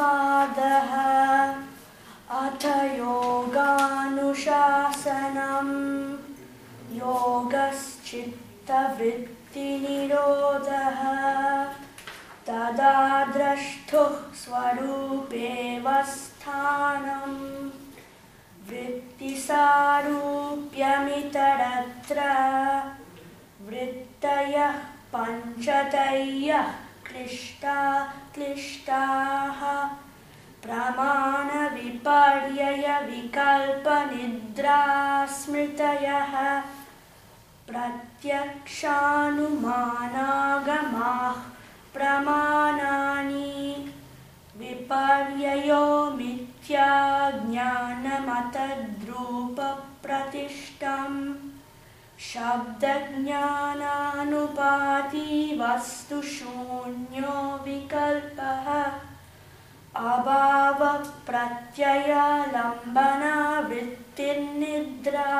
संवादः अथ योगानुशासनम् योगश्चित्तवृत्तिनिरोधः तदा द्रष्टुः स्वरूपेऽवस्थानम् वृत्तिसारूप्यमितरत्र वृत्तयः पञ्चतयः क्लिष्टाः प्रमाणविपर्ययविकल्पनिद्रास्मृतयः प्रत्यक्षानुमानागमाः प्रमाणानि विपर्ययो मिथ्याज्ञानमतद्रूपप्रतिष्ठम् शब्दज्ञानानुपाति वस्तुशून्यो विकल्पः अभावप्रत्ययालम्बनवृत्तिर्निद्रा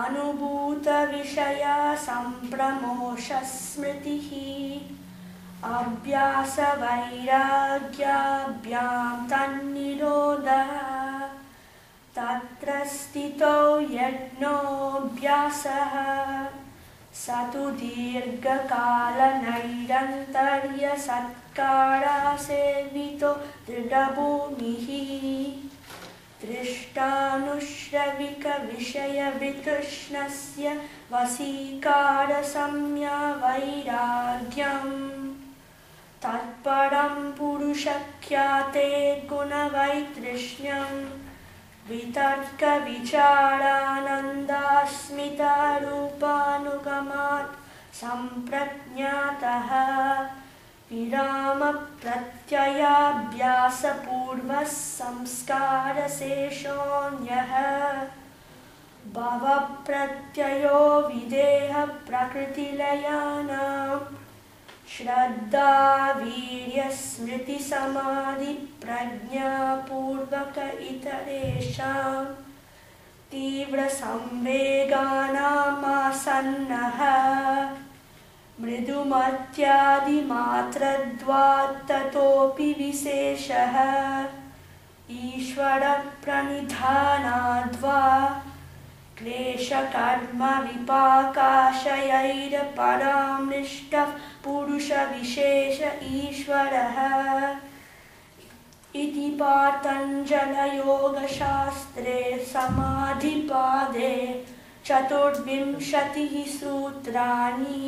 अनुभूतविषया सम्प्रमोषस्मृतिः अभ्यासवैराग्याभ्यां तन्निरोधः तत्र स्थितो यज्ञोऽभ्यासः स तु दीर्घकालनैरन्तर्यसत्कारासेवितो दृढभूमिः दृष्टानुश्रविकविषयवितृष्णस्य वशीकारसंज्ञावैराग्यम् तत्परं पुरुषख्याते गुणवैतृष्ण्यम् वितर्कविचारानन्दास्मितारूपानुगमात् सम्प्रज्ञातः विरामप्रत्ययाभ्यासपूर्वः संस्कारशेषोऽन्यः भवप्रत्ययो विदेहप्रकृतिलयानां श्रद्धा वीर्यस्मृतिसमाधिप्रज्ञापूर्वक इतरेषां तीव्रसंवेगानामासन्नः मृदुमत्यादिमात्रत्वात् ततोऽपि विशेषः ईश्वरप्रणिधानाद्वा क्लेशकर्मविपाकाशयैरपरामृष्टः पुरुषविशेष ईश्वरः इति पातञ्जलयोगशास्त्रे समाधिपादे 24 सूत्राणि।